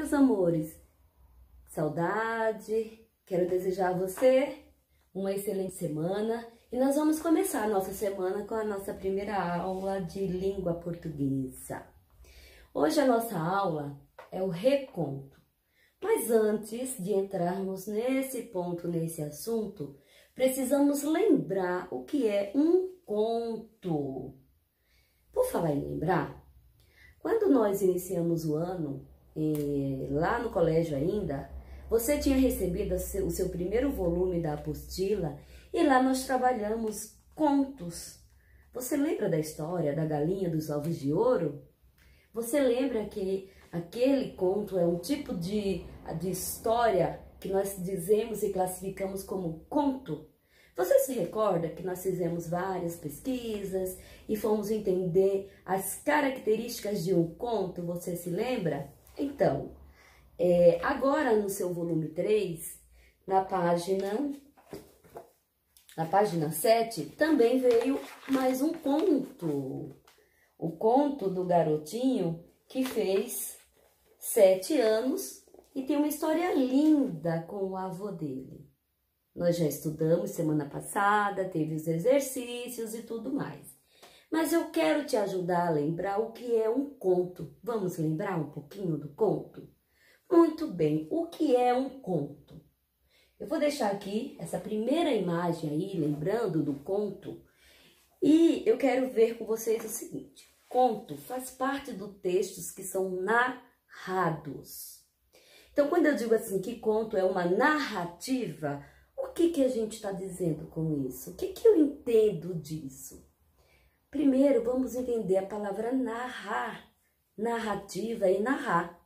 meus amores? Saudade, quero desejar a você uma excelente semana e nós vamos começar a nossa semana com a nossa primeira aula de língua portuguesa. Hoje a nossa aula é o reconto, mas antes de entrarmos nesse ponto, nesse assunto, precisamos lembrar o que é um conto. Por falar em lembrar, quando nós iniciamos o ano, lá no colégio ainda, você tinha recebido o seu primeiro volume da apostila e lá nós trabalhamos contos. Você lembra da história da galinha dos ovos de ouro? Você lembra que aquele conto é um tipo de história que nós dizemos e classificamos como conto? Você se recorda que nós fizemos várias pesquisas e fomos entender as características de um conto? Você se lembra? Então, agora no seu volume 3, na página 7, também veio mais um conto. O conto do garotinho que fez 7 anos e tem uma história linda com o avô dele. Nós já estudamos semana passada, teve os exercícios e tudo mais. Mas eu quero te ajudar a lembrar o que é um conto. Vamos lembrar um pouquinho do conto? Muito bem, o que é um conto? Eu vou deixar aqui essa primeira imagem aí, lembrando do conto. E eu quero ver com vocês o seguinte. Conto faz parte dos textos que são narrados. Então, quando eu digo assim que conto é uma narrativa, o que a gente está dizendo com isso? O que eu entendo disso? Primeiro, vamos entender a palavra narrar, narrativa e narrar.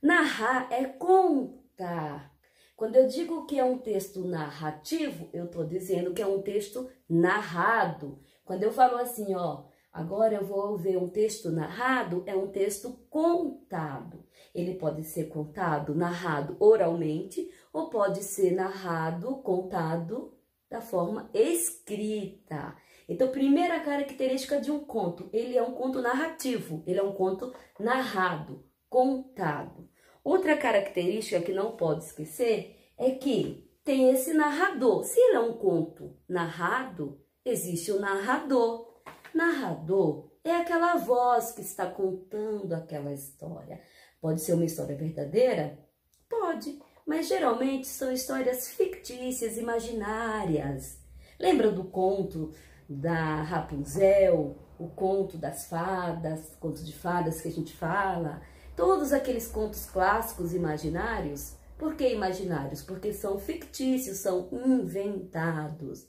Narrar é contar. Quando eu digo que é um texto narrativo, eu estou dizendo que é um texto narrado. Quando eu falo assim, ó, agora eu vou ver um texto narrado, é um texto contado. Ele pode ser contado, narrado oralmente, ou pode ser narrado, contado da forma escrita. Então, primeira característica de um conto, ele é um conto narrativo, ele é um conto narrado, contado. Outra característica que não pode esquecer é que tem esse narrador. Se ele é um conto narrado, existe o narrador. Narrador é aquela voz que está contando aquela história. Pode ser uma história verdadeira? Pode, mas geralmente são histórias fictícias, imaginárias. Lembra do conto da Rapunzel, o conto das fadas, conto de fadas que a gente fala? Todos aqueles contos clássicos imaginários. Por que imaginários? Porque são fictícios, são inventados.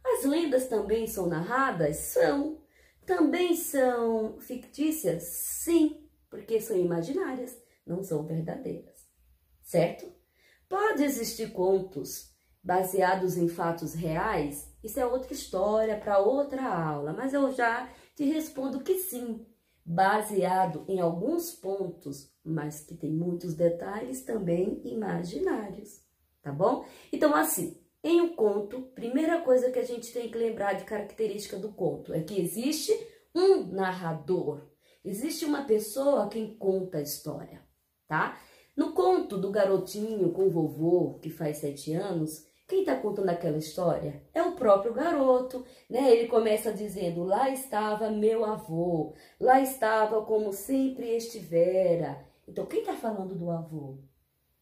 As lendas também são narradas? São. Também são fictícias? Sim, porque são imaginárias, não são verdadeiras. Certo? Pode existir contos baseados em fatos reais? Isso é outra história para outra aula, mas eu já te respondo que sim. Baseado em alguns pontos, mas que tem muitos detalhes também imaginários, tá bom? Então, assim, em um conto, primeira coisa que a gente tem que lembrar de característica do conto é que existe um narrador, existe uma pessoa quem conta a história, tá? No conto do garotinho com o vovô, que faz 7 anos, quem está contando aquela história é o próprio garoto, né? Ele começa dizendo, lá estava meu avô, lá estava como sempre estivera. Então, quem está falando do avô?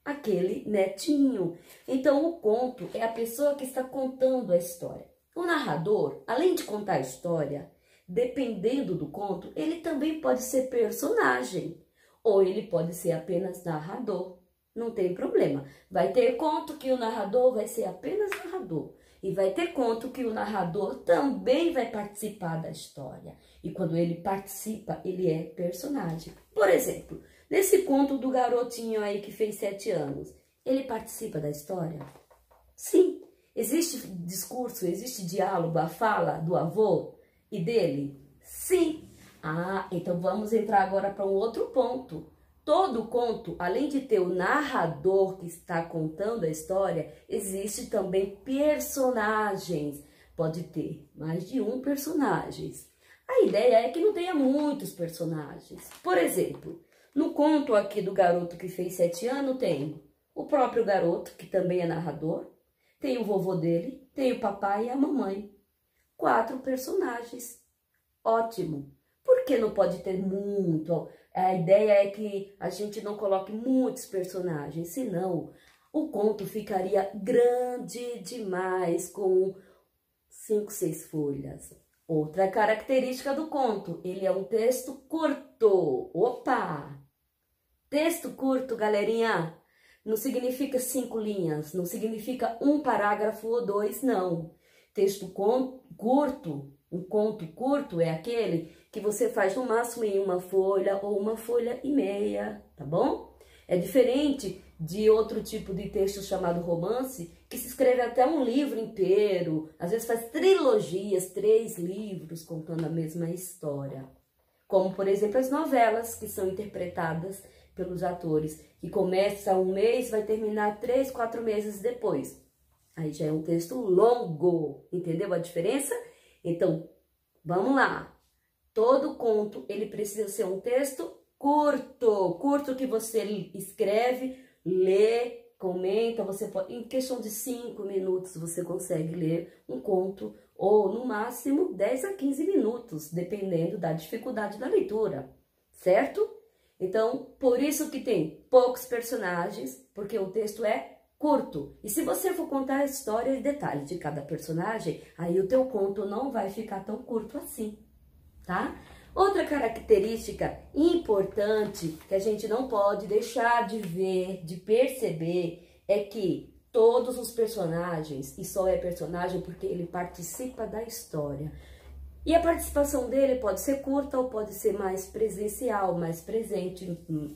Aquele netinho. Então, o conto é a pessoa que está contando a história. O narrador, além de contar a história, dependendo do conto, ele também pode ser personagem, ou ele pode ser apenas narrador. Não tem problema. Vai ter conto que o narrador vai ser apenas narrador. E vai ter conto que o narrador também vai participar da história. E quando ele participa, ele é personagem. Por exemplo, nesse conto do garotinho aí que fez 7 anos, ele participa da história? Sim. Existe discurso, existe diálogo, a fala do avô e dele? Sim. Ah, então vamos entrar agora para um outro ponto. Todo conto, além de ter o narrador que está contando a história, existe também personagens. Pode ter mais de um personagem. A ideia é que não tenha muitos personagens. Por exemplo, No conto aqui do garoto que fez 7 anos, tem o próprio garoto, que também é narrador, tem o vovô dele, tem o papai e a mamãe. 4 personagens. Ótimo. Por que não pode ter muito? A ideia é que a gente não coloque muitos personagens, senão o conto ficaria grande demais com 5, 6 folhas. Outra característica do conto, ele é um texto curto. Opa! Texto curto, galerinha, não significa 5 linhas, não significa um parágrafo ou 2, não. Texto curto, um conto curto é aquele que você faz no máximo em 1 folha ou 1,5 folhas, tá bom? É diferente de outro tipo de texto chamado romance, que se escreve até um livro inteiro, às vezes faz trilogias, 3 livros contando a mesma história. Como, por exemplo, as novelas que são interpretadas pelos atores, que começa um mês, vai terminar 3, 4 meses depois. Aí já é um texto longo, entendeu a diferença? Então, vamos lá. Todo conto, ele precisa ser um texto curto. Curto que você escreve, lê, comenta. Você pode, em questão de 5 minutos, você consegue ler um conto. Ou, no máximo, 10 a 15 minutos, dependendo da dificuldade da leitura. Certo? Então, por isso que tem poucos personagens, porque o texto é curto. E se você for contar a história e detalhes de cada personagem, aí o teu conto não vai ficar tão curto assim, tá? Outra característica importante que a gente não pode deixar de ver, de perceber, é que todos os personagens, e só é personagem porque ele participa da história. E a participação dele pode ser curta ou pode ser mais presencial, mais presente,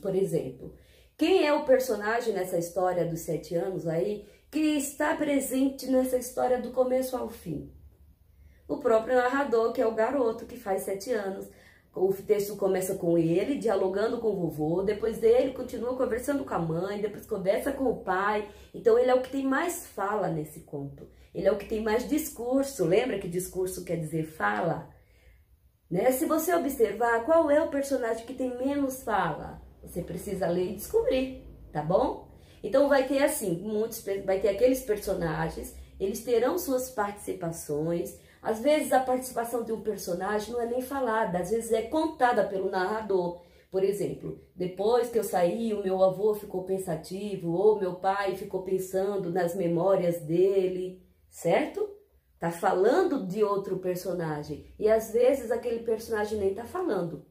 por exemplo. Quem é o personagem nessa história dos 7 anos aí que está presente nessa história do começo ao fim? O próprio narrador, que é o garoto que faz 7 anos. O texto começa com ele, dialogando com o vovô, depois dele continua conversando com a mãe, depois conversa com o pai. Então ele é o que tem mais fala nesse conto. Ele é o que tem mais discurso. Lembra que discurso quer dizer fala? Né? Se você observar qual é o personagem que tem menos fala, você precisa ler e descobrir, tá bom? Então vai ter assim, vai ter aqueles personagens, eles terão suas participações. Às vezes a participação de um personagem não é nem falada, às vezes é contada pelo narrador. Por exemplo, depois que eu saí, o meu avô ficou pensativo, ou meu pai ficou pensando nas memórias dele, certo? Tá falando de outro personagem, e às vezes aquele personagem nem tá falando.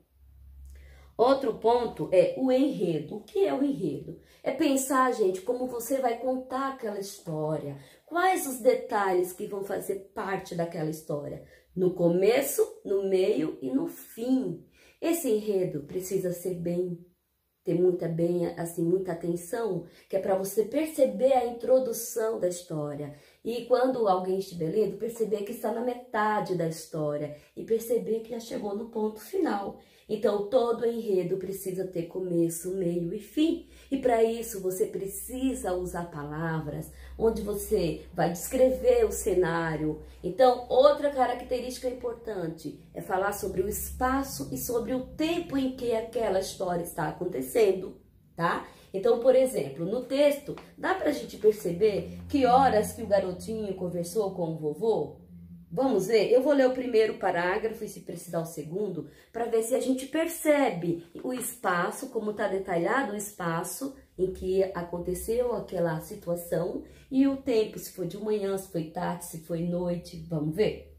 Outro ponto é o enredo. O que é o enredo? É pensar, gente, como você vai contar aquela história. Quais os detalhes que vão fazer parte daquela história? No começo, no meio e no fim. Esse enredo precisa ser ter muita atenção, que é para você perceber a introdução da história. E quando alguém estiver lendo, perceber que está na metade da história e perceber que já chegou no ponto final. Então, todo enredo precisa ter começo, meio e fim. E para isso, você precisa usar palavras onde você vai descrever o cenário. Então, outra característica importante é falar sobre o espaço e sobre o tempo em que aquela história está acontecendo, tá? Então, por exemplo, no texto, dá pra gente perceber que horas que o garotinho conversou com o vovô? Vamos ver? Eu vou ler o primeiro parágrafo e, se precisar, o segundo, para ver se a gente percebe o espaço, como está detalhado o espaço em que aconteceu aquela situação e o tempo, se foi de manhã, se foi tarde, se foi noite. Vamos ver?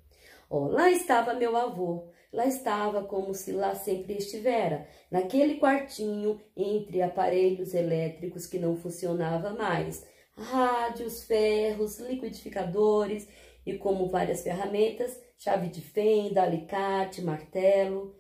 Ó, lá estava meu avô, lá estava como se lá sempre estivera, naquele quartinho entre aparelhos elétricos que não funcionava mais, rádios, ferros, liquidificadores e como várias ferramentas, chave de fenda, alicate, martelo.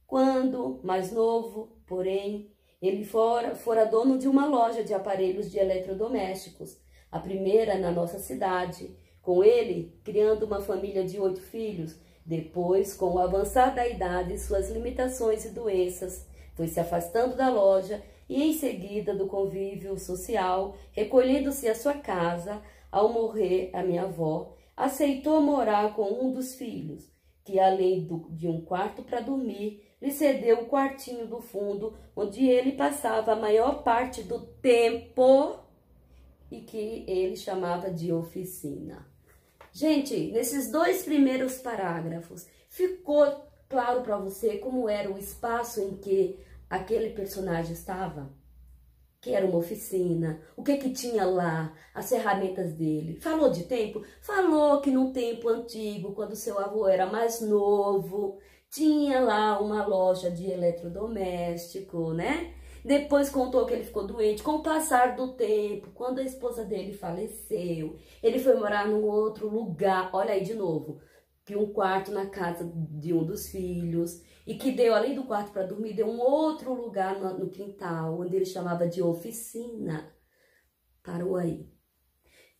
Quando, mais novo, porém, ele fora dono de uma loja de aparelhos de eletrodomésticos, a primeira na nossa cidade, com ele criando uma família de 8 filhos. Depois, com o avançar da idade e suas limitações e doenças, foi se afastando da loja e em seguida do convívio social, recolhendo-se à sua casa. Ao morrer a minha avó, aceitou morar com um dos filhos. que além de um quarto para dormir, lhe cedeu o quartinho do fundo, onde ele passava a maior parte do tempo e que ele chamava de oficina. Gente, nesses 2 primeiros parágrafos, ficou claro para você como era o espaço em que aquele personagem estava? Que era uma oficina, o que tinha lá, as ferramentas dele. Falou de tempo? Falou que num tempo antigo, quando seu avô era mais novo, tinha lá uma loja de eletrodoméstico, né? Depois contou que ele ficou doente. Com o passar do tempo, quando a esposa dele faleceu, ele foi morar num outro lugar. Olha aí de novo, que um quarto na casa de um dos filhos. E que deu, além do quarto para dormir, deu um outro lugar no quintal, onde ele chamava de oficina. Parou aí.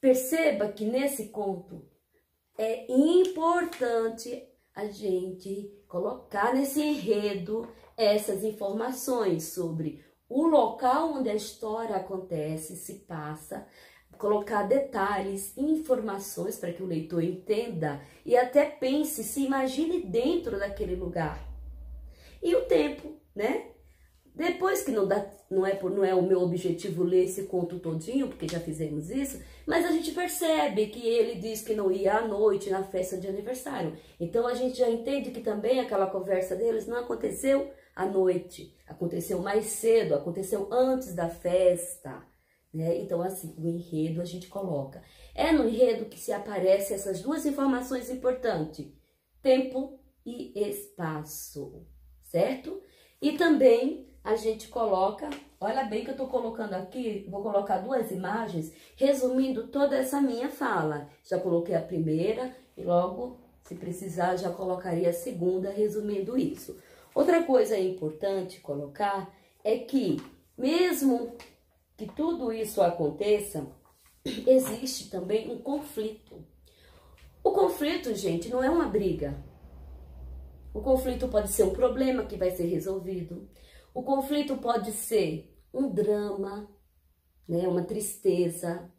Perceba que nesse conto é importante a gente colocar nesse enredo essas informações sobre o local onde a história acontece, se passa, colocar detalhes, informações para que o leitor entenda e até pense, se imagine dentro daquele lugar. E o tempo, né? Depois que não é o meu objetivo ler esse conto todinho, porque já fizemos isso, mas a gente percebe que ele diz que não ia à noite na festa de aniversário. Então a gente já entende que também aquela conversa deles não aconteceu à noite, aconteceu mais cedo, aconteceu antes da festa, né? Então assim, o enredo a gente coloca. É no enredo que se aparecem essas 2 informações importantes, tempo e espaço, certo? E também a gente coloca, olha bem que eu tô colocando aqui, vou colocar 2 imagens, resumindo toda essa minha fala. Já coloquei a primeira e logo, se precisar, já colocaria a segunda, resumindo isso. Outra coisa importante colocar é que, mesmo que tudo isso aconteça, existe também um conflito. O conflito, gente, não é uma briga. O conflito pode ser um problema que vai ser resolvido. O conflito pode ser um drama, né, uma tristeza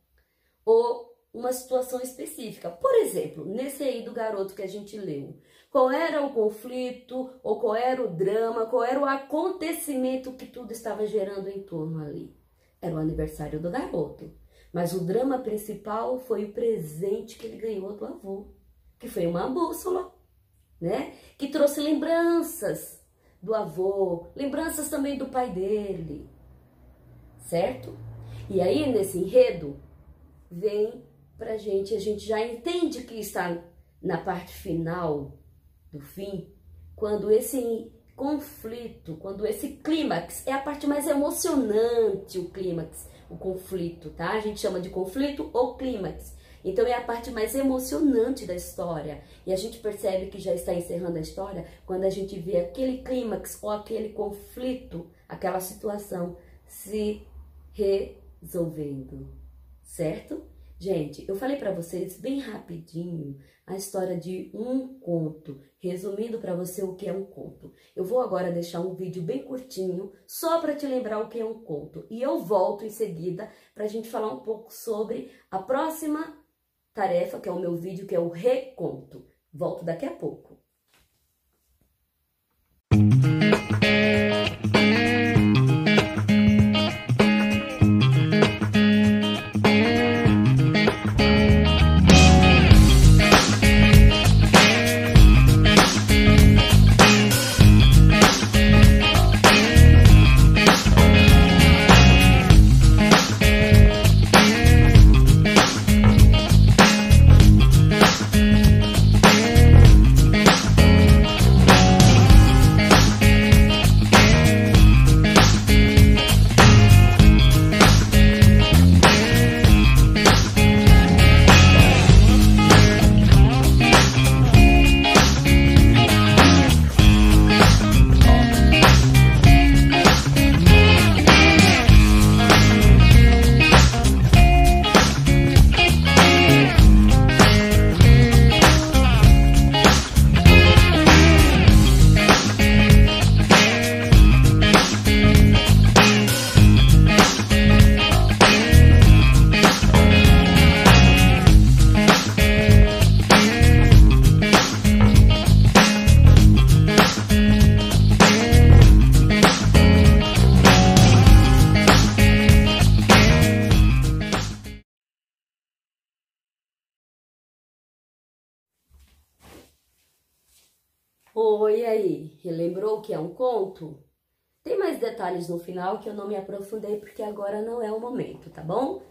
ou uma situação específica. Por exemplo, nesse aí do garoto que a gente leu, qual era o conflito ou qual era o drama, qual era o acontecimento que tudo estava gerando em torno ali? Era o aniversário do garoto. Mas o drama principal foi o presente que ele ganhou do avô, que foi uma bússola, né? Que trouxe lembranças do avô, lembranças também do pai dele, certo? E aí, nesse enredo, vem pra gente, a gente já entende que está na parte final do fim, quando esse conflito, quando esse clímax, é a parte mais emocionante, o clímax, o conflito, tá? A gente chama de conflito ou clímax. Então é a parte mais emocionante da história. E a gente percebe que já está encerrando a história quando a gente vê aquele clímax ou aquele conflito, aquela situação se resolvendo, certo? Gente, eu falei para vocês bem rapidinho a história de um conto, resumindo para você o que é um conto. Eu vou agora deixar um vídeo bem curtinho, só para te lembrar o que é um conto. E eu volto em seguida para a gente falar um pouco sobre a próxima tarefa, que é o meu vídeo, que é o reconto. Volto daqui a pouco. Oi, aí, relembrou que é um conto? Tem mais detalhes no final que eu não me aprofundei porque agora não é o momento, tá bom?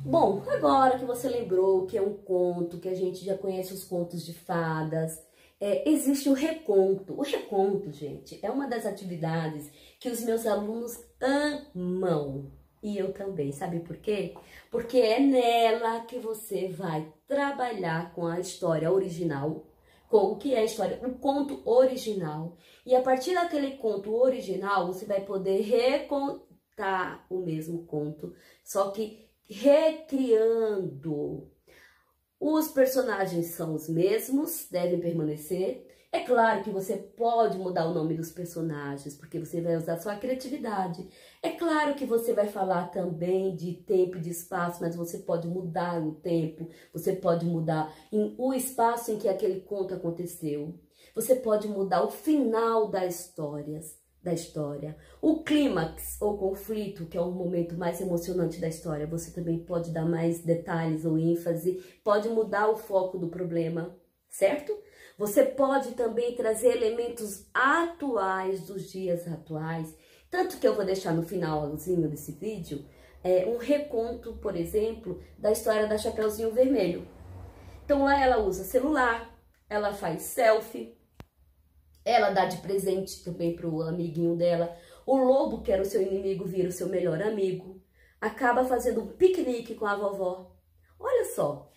Bom, agora que você lembrou que é um conto, que a gente já conhece os contos de fadas, existe o reconto. O reconto, gente, é uma das atividades que os meus alunos amam. E eu também, sabe por quê? Porque é nela que você vai trabalhar com a história original, com o que é a história, o conto original. E a partir daquele conto original, você vai poder recontar o mesmo conto, só que recriando. Os personagens são os mesmos, devem permanecer. É claro que você pode mudar o nome dos personagens, porque você vai usar sua criatividade. É claro que você vai falar também de tempo e de espaço, mas você pode mudar o tempo, você pode mudar o espaço em que aquele conto aconteceu. Você pode mudar o final da história. O clímax ou conflito, que é o momento mais emocionante da história, você também pode dar mais detalhes ou ênfase, pode mudar o foco do problema, certo? Você pode também trazer elementos atuais dos dias atuais, tanto que eu vou deixar no finalzinho desse vídeo um reconto, por exemplo, da história da Chapeuzinho Vermelho. Então lá ela usa celular, ela faz selfie, ela dá de presente também para o amiguinho dela. O lobo, que era o seu inimigo, vira o seu melhor amigo. Acaba fazendo um piquenique com a vovó. Olha só,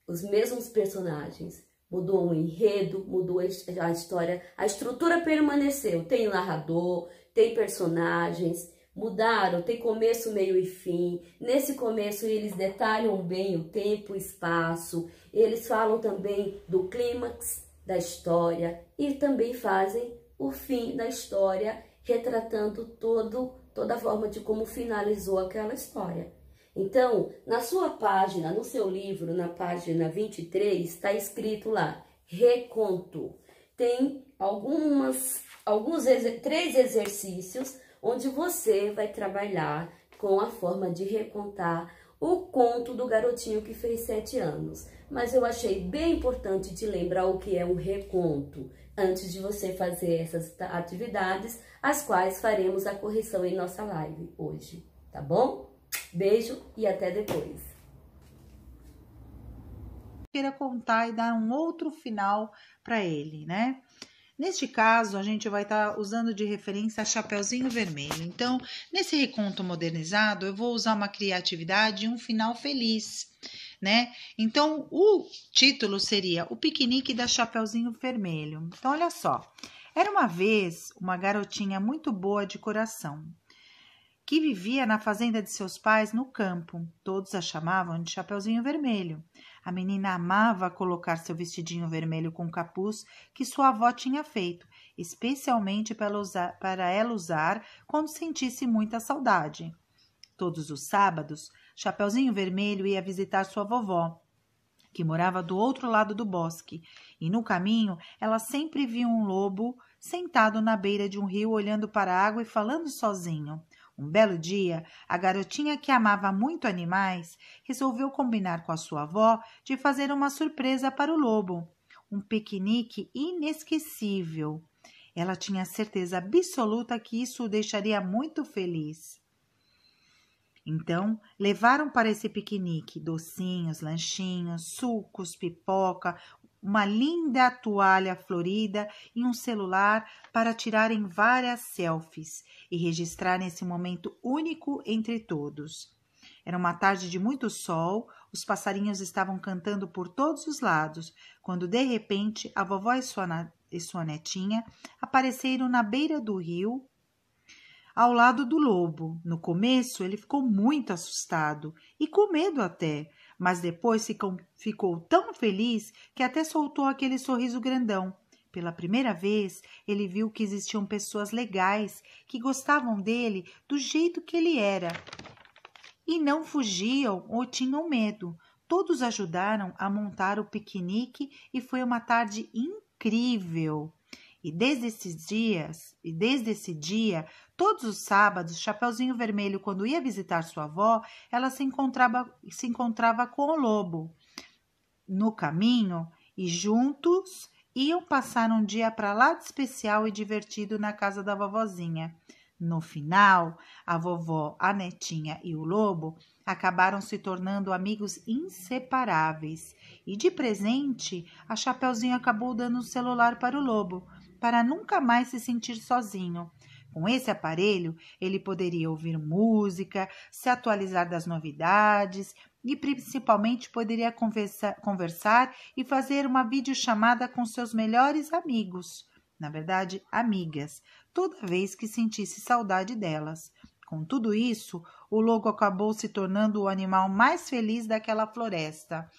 os mesmos personagens. Mudou o enredo, mudou a história. A estrutura permaneceu. Tem narrador, tem personagens. Mudaram, tem começo, meio e fim. Nesse começo eles detalham bem o tempo, o espaço. Eles falam também do clímax da história e também fazem o fim da história, retratando toda a forma de como finalizou aquela história. Então, na sua página, no seu livro, na página 23, está escrito lá, reconto. Tem três exercícios onde você vai trabalhar com a forma de recontar o conto do garotinho que fez 7 anos. Mas eu achei bem importante te lembrar o que é um reconto, antes de você fazer essas atividades, as quais faremos a correção em nossa live hoje, tá bom? Beijo e até depois. Queira contar e dar um outro final para ele, né? Neste caso, a gente vai estar usando de referência a Chapeuzinho Vermelho. Então, nesse reconto modernizado, eu vou usar uma criatividade e um final feliz, né? Então, o título seria O Piquenique da Chapeuzinho Vermelho. Então, olha só. Era uma vez uma garotinha muito boa de coração, que vivia na fazenda de seus pais no campo. Todos a chamavam de Chapeuzinho Vermelho. A menina amava colocar seu vestidinho vermelho com capuz que sua avó tinha feito, especialmente para ela usar quando sentisse muita saudade. Todos os sábados, Chapeuzinho Vermelho ia visitar sua vovó, que morava do outro lado do bosque, e no caminho ela sempre via um lobo sentado na beira de um rio olhando para a água e falando sozinho. Um belo dia, a garotinha que amava muito animais resolveu combinar com a sua avó de fazer uma surpresa para o lobo, um piquenique inesquecível. Ela tinha certeza absoluta que isso o deixaria muito feliz. Então, levaram para esse piquenique docinhos, lanchinhos, sucos, pipoca, uma linda toalha florida e um celular para tirarem várias selfies e registrarem esse momento único entre todos. Era uma tarde de muito sol, os passarinhos estavam cantando por todos os lados, quando de repente a vovó e sua netinha apareceram na beira do rio, ao lado do lobo. No começo ele ficou muito assustado e com medo até, mas depois ficou tão feliz que até soltou aquele sorriso grandão. Pela primeira vez, ele viu que existiam pessoas legais que gostavam dele do jeito que ele era e não fugiam ou tinham medo. Todos ajudaram a montar o piquenique e foi uma tarde incrível. E desde esse dia, todos os sábados, Chapeuzinho Vermelho, quando ia visitar sua avó, ela se encontrava com o lobo no caminho e juntos iam passar um dia para lá de especial e divertido na casa da vovozinha. No final, a vovó, a netinha e o lobo acabaram se tornando amigos inseparáveis. E de presente, a Chapeuzinho acabou dando um celular para o lobo, para nunca mais se sentir sozinho. Com esse aparelho, ele poderia ouvir música, se atualizar das novidades e principalmente poderia conversar e fazer uma videochamada com seus melhores amigos, na verdade, amigas, toda vez que sentisse saudade delas. Com tudo isso, o lobo acabou se tornando o animal mais feliz daquela floresta.